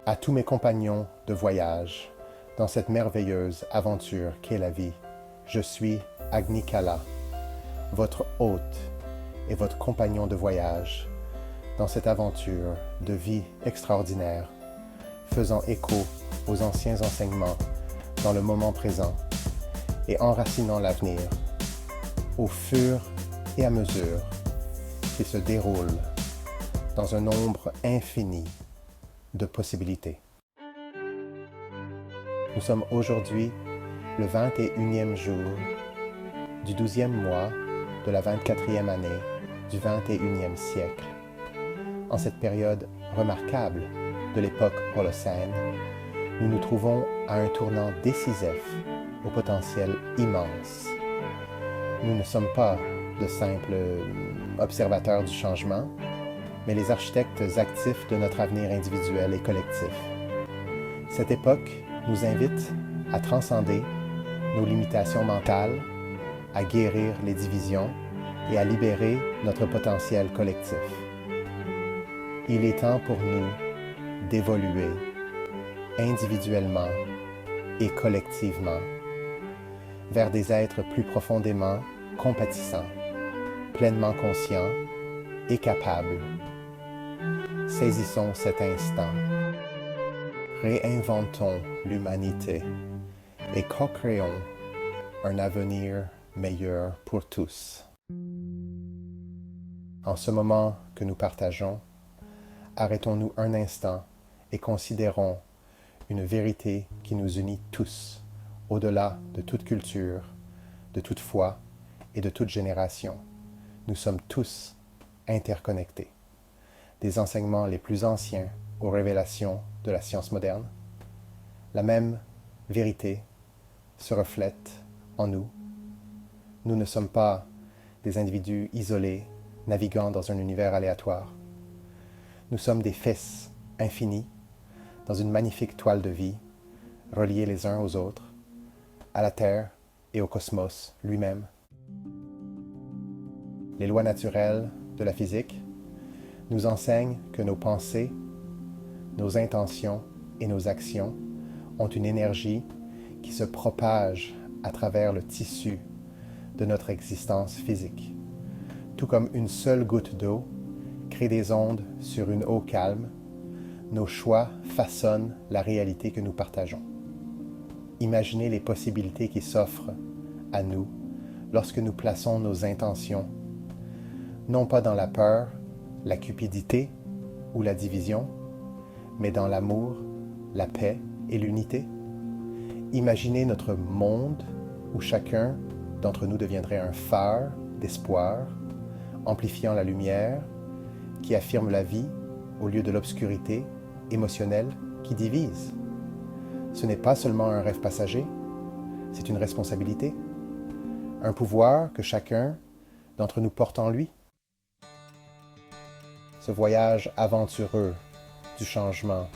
À tous mes compagnons de voyage, dans cette merveilleuse aventure qu'est la vie, je suis Agni Kala, votre hôte et votre compagnon de voyage, dans cette aventure de vie extraordinaire, faisant écho aux anciens enseignements dans le moment présent et enracinant l'avenir, au fur et à mesure qu'il se déroule dans un nombre infini de possibilités. Nous sommes aujourd'hui le 21e jour du 12e mois de la 24e année du 21e siècle. En cette période remarquable de l'époque Holocène, nous nous trouvons à un tournant décisif au potentiel immense. Nous ne sommes pas de simples observateurs du changement, mais les architectes actifs de notre avenir individuel et collectif. Cette époque nous invite à transcender nos limitations mentales, à guérir les divisions et à libérer notre potentiel collectif. Il est temps pour nous d'évoluer individuellement et collectivement vers des êtres plus profondément compatissants, pleinement conscients et capables. Saisissons cet instant. Réinventons l'humanité et co-créons un avenir meilleur pour tous. En ce moment que nous partageons, arrêtons-nous un instant et considérons une vérité qui nous unit tous, au-delà de toute culture, de toute foi et de toute génération. Nous sommes tous interconnectés. Des enseignements les plus anciens aux révélations de la science moderne, la même vérité se reflète en nous. Nous ne sommes pas des individus isolés, naviguant dans un univers aléatoire. Nous sommes des fils infinis, dans une magnifique toile de vie, reliés les uns aux autres, à la Terre et au cosmos lui-même. Les lois naturelles de la physique nous enseignent que nos pensées, nos intentions et nos actions ont une énergie qui se propage à travers le tissu de notre existence physique. Tout comme une seule goutte d'eau crée des ondes sur une eau calme, nos choix façonnent la réalité que nous partageons. Imaginez les possibilités qui s'offrent à nous lorsque nous plaçons nos intentions, non pas dans la peur, la cupidité ou la division, mais dans l'amour, la paix et l'unité. Imaginez notre monde où chacun d'entre nous deviendrait un phare d'espoir, amplifiant la lumière, qui affirme la vie au lieu de l'obscurité émotionnelle qui divise. Ce n'est pas seulement un rêve passager, c'est une responsabilité, un pouvoir que chacun d'entre nous porte en lui. Ce voyage aventureux du changement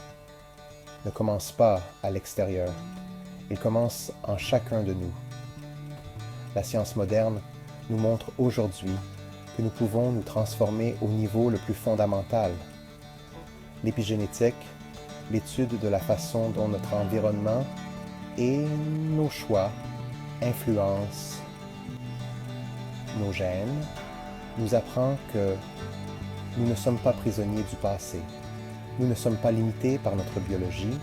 ne commence pas à l'extérieur, il commence en chacun de nous. La science moderne nous montre aujourd'hui que nous pouvons nous transformer au niveau le plus fondamental. L'épigénétique, l'étude de la façon dont notre environnement et nos choix influencent nos gènes, nous apprend que nous ne sommes pas prisonniers du passé. Nous ne sommes pas limités par notre biologie,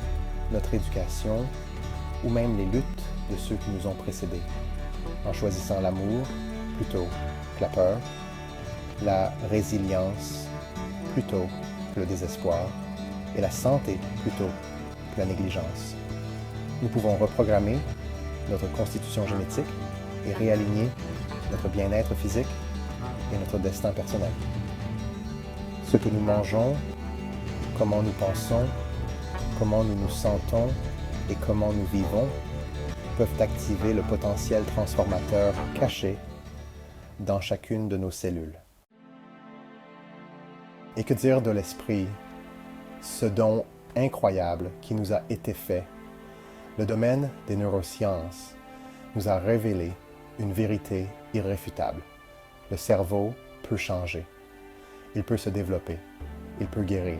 notre éducation ou même les luttes de ceux qui nous ont précédés. En choisissant l'amour plutôt que la peur, la résilience plutôt que le désespoir et la santé plutôt que la négligence. Nous pouvons reprogrammer notre constitution génétique et réaligner notre bien-être physique et notre destin personnel. Ce que nous mangeons, comment nous pensons, comment nous nous sentons et comment nous vivons peuvent activer le potentiel transformateur caché dans chacune de nos cellules. Et que dire de l'esprit, ce don incroyable qui nous a été fait? Le domaine des neurosciences nous a révélé une vérité irréfutable. Le cerveau peut changer. Il peut se développer. Il peut guérir.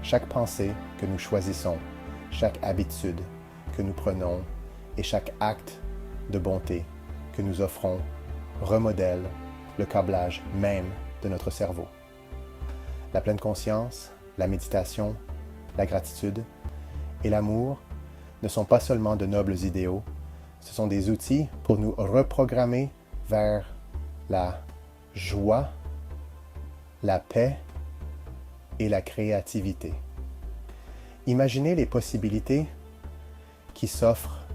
Chaque pensée que nous choisissons, chaque habitude que nous prenons et chaque acte de bonté que nous offrons remodèle le câblage même de notre cerveau. La pleine conscience, la méditation, la gratitude et l'amour ne sont pas seulement de nobles idéaux, ce sont des outils pour nous reprogrammer vers la joie, la paix et la créativité. Imaginez les possibilités qui s'offrent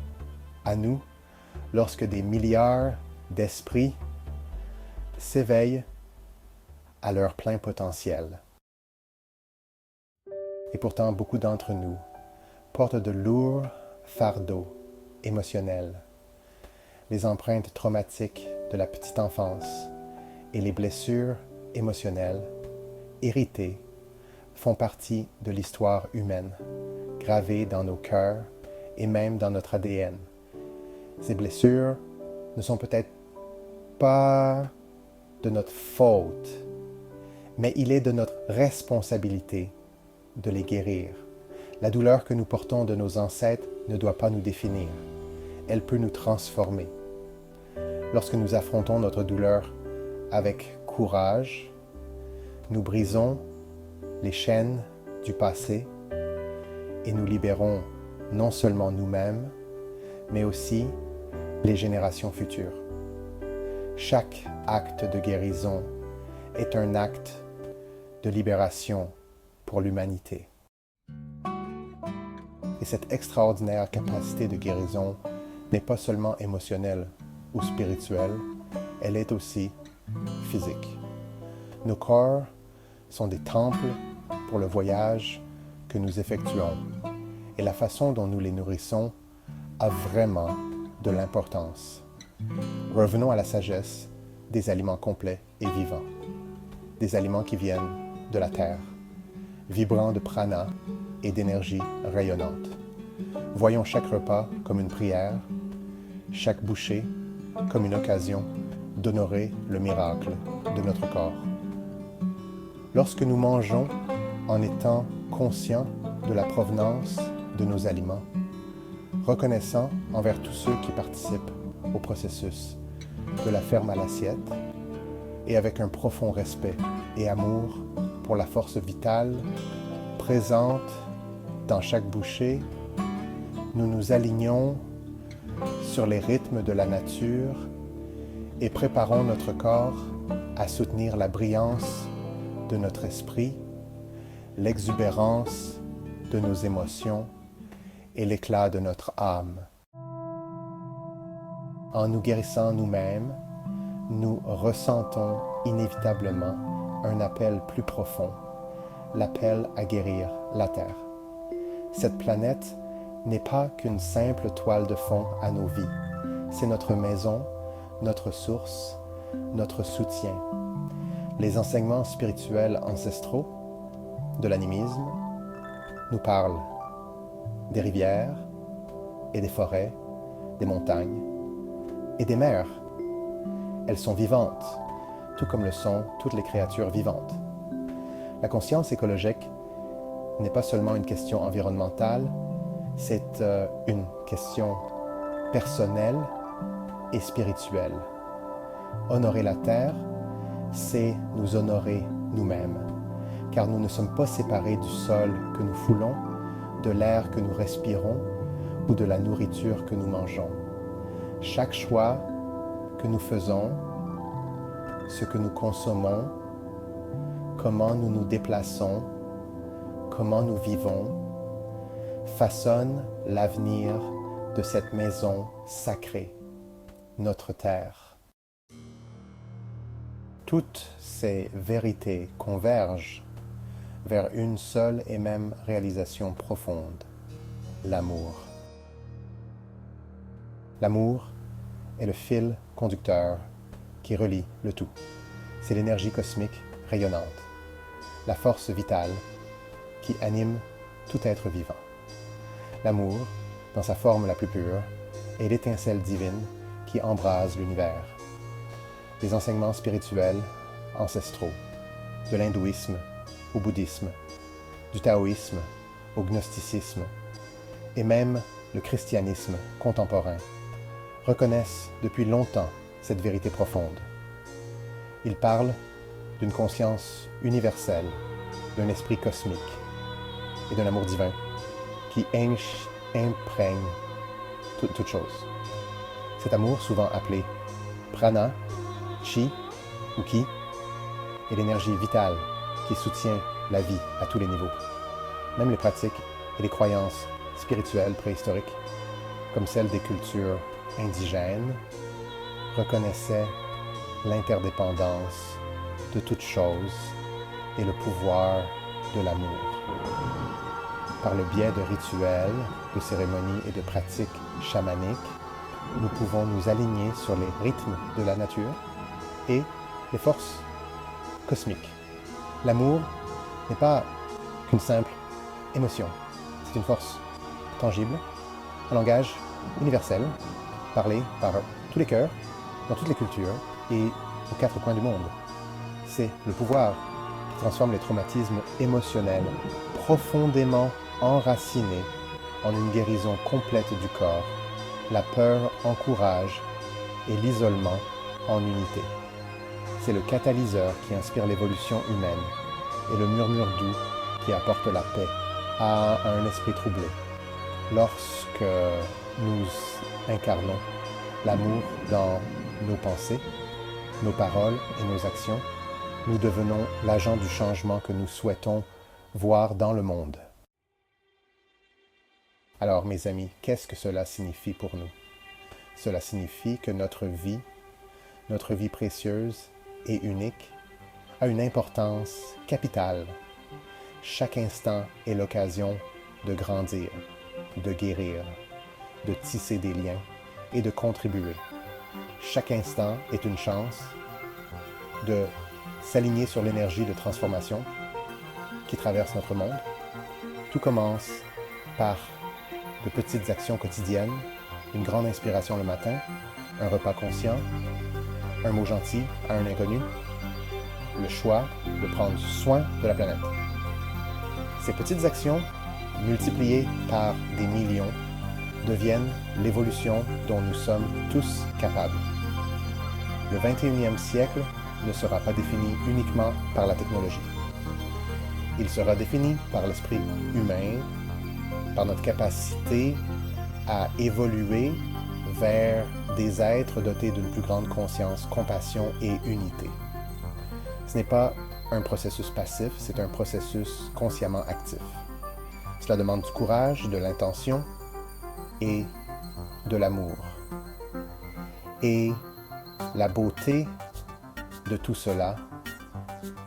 à nous lorsque des milliards d'esprits s'éveillent à leur plein potentiel. Et pourtant, beaucoup d'entre nous portent de lourds fardeaux émotionnels, les empreintes traumatiques de la petite enfance et les blessures émotionnelles héritées font partie de l'histoire humaine, gravées dans nos cœurs et même dans notre ADN. Ces blessures ne sont peut-être pas de notre faute, mais il est de notre responsabilité de les guérir. La douleur que nous portons de nos ancêtres ne doit pas nous définir. Elle peut nous transformer. Lorsque nous affrontons notre douleur avec courage, nous brisons les chaînes du passé et nous libérons non seulement nous-mêmes, mais aussi les générations futures. Chaque acte de guérison est un acte de libération pour l'humanité. Et cette extraordinaire capacité de guérison n'est pas seulement émotionnelle ou spirituelle, elle est aussi physique. Nos corps sont des temples pour le voyage que nous effectuons, et la façon dont nous les nourrissons a vraiment de l'importance. Revenons à la sagesse des aliments complets et vivants, des aliments qui viennent de la terre, vibrant de prana et d'énergie rayonnante. Voyons chaque repas comme une prière, chaque bouchée comme une occasion d'honorer le miracle de notre corps. Lorsque nous mangeons en étant conscients de la provenance de nos aliments, reconnaissant envers tous ceux qui participent au processus de la ferme à l'assiette et avec un profond respect et amour pour la force vitale présente dans chaque bouchée, nous nous alignons sur les rythmes de la nature et préparons notre corps à soutenir la brillance de notre esprit, l'exubérance de nos émotions et l'éclat de notre âme. En nous guérissant nous-mêmes, nous ressentons inévitablement un appel plus profond, l'appel à guérir la Terre. Cette planète n'est pas qu'une simple toile de fond à nos vies. C'est notre maison, notre source, notre soutien. Les enseignements spirituels ancestraux de l'animisme nous parlent des rivières et des forêts, des montagnes et des mers. Elles sont vivantes, tout comme le sont toutes les créatures vivantes. La conscience écologique n'est pas seulement une question environnementale, c'est une question personnelle et spirituelle. Honorer la Terre, c'est nous honorer nous-mêmes, car nous ne sommes pas séparés du sol que nous foulons, de l'air que nous respirons ou de la nourriture que nous mangeons. Chaque choix que nous faisons, ce que nous consommons, comment nous nous déplaçons, comment nous vivons, façonne l'avenir de cette maison sacrée, notre terre. Toutes ces vérités convergent vers une seule et même réalisation profonde, l'amour. L'amour est le fil conducteur qui relie le tout. C'est l'énergie cosmique rayonnante, la force vitale qui anime tout être vivant. L'amour, dans sa forme la plus pure, est l'étincelle divine qui embrase l'univers. Les enseignements spirituels ancestraux, de l'hindouisme au bouddhisme, du taoïsme au gnosticisme, et même le christianisme contemporain, reconnaissent depuis longtemps cette vérité profonde. Ils parlent d'une conscience universelle, d'un esprit cosmique et d'un amour divin qui imprègne toute chose. Cet amour, souvent appelé prana, chi ou ki, est l'énergie vitale qui soutient la vie à tous les niveaux. Même les pratiques et les croyances spirituelles préhistoriques, comme celles des cultures indigènes, reconnaissaient l'interdépendance de toute chose et le pouvoir de l'amour. Par le biais de rituels, de cérémonies et de pratiques chamaniques, nous pouvons nous aligner sur les rythmes de la nature et les forces cosmiques. L'amour n'est pas qu'une simple émotion. C'est une force tangible, un langage universel, parlé par tous les cœurs, dans toutes les cultures et aux quatre coins du monde. C'est le pouvoir qui transforme les traumatismes émotionnels profondément enracinés en une guérison complète du corps, la peur en courage et l'isolement en unité. C'est le catalyseur qui inspire l'évolution humaine et le murmure doux qui apporte la paix à un esprit troublé. Lorsque nous incarnons l'amour dans nos pensées, nos paroles et nos actions, nous devenons l'agent du changement que nous souhaitons voir dans le monde. Alors, mes amis, qu'est-ce que cela signifie pour nous? Cela signifie que notre vie précieuse et unique, a une importance capitale. Chaque instant est l'occasion de grandir, de guérir, de tisser des liens et de contribuer. Chaque instant est une chance de s'aligner sur l'énergie de transformation qui traverse notre monde. Tout commence par de petites actions quotidiennes, une grande inspiration le matin, un repas conscient, un mot gentil à un inconnu, le choix de prendre soin de la planète. Ces petites actions, multipliées par des millions, deviennent l'évolution dont nous sommes tous capables. Le 21e siècle ne sera pas défini uniquement par la technologie. Il sera défini par l'esprit humain, par notre capacité à évoluer vers des êtres dotés d'une plus grande conscience, compassion et unité. Ce n'est pas un processus passif, c'est un processus consciemment actif. Cela demande du courage, de l'intention et de l'amour. Et la beauté de tout cela,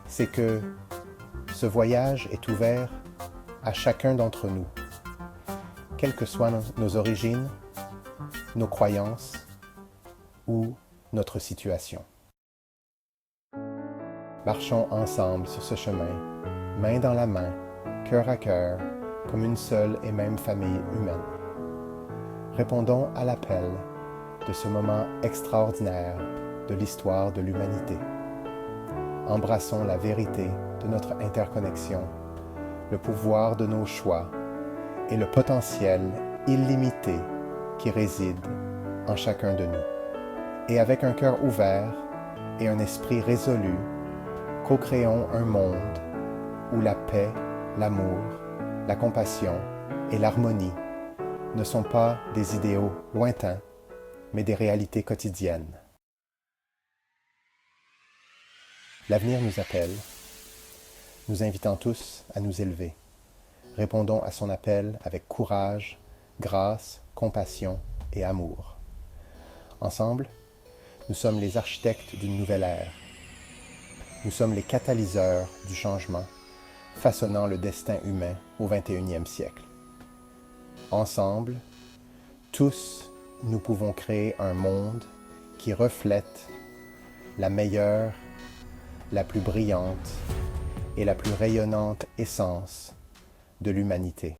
c'est que ce voyage est ouvert à chacun d'entre nous, quelles que soient nos origines, nos croyances ou notre situation. Marchons ensemble sur ce chemin, main dans la main, cœur à cœur, comme une seule et même famille humaine. Répondons à l'appel de ce moment extraordinaire de l'histoire de l'humanité. Embrassons la vérité de notre interconnexion, le pouvoir de nos choix et le potentiel illimité qui réside en chacun de nous. Et avec un cœur ouvert et un esprit résolu, co-créons un monde où la paix, l'amour, la compassion et l'harmonie ne sont pas des idéaux lointains, mais des réalités quotidiennes. L'avenir nous appelle, nous invitant tous à nous élever. Répondons à son appel avec courage, grâce, compassion et amour. Ensemble, nous sommes les architectes d'une nouvelle ère. Nous sommes les catalyseurs du changement, façonnant le destin humain au XXIe siècle. Ensemble, tous, nous pouvons créer un monde qui reflète la meilleure, la plus brillante et la plus rayonnante essence de l'humanité.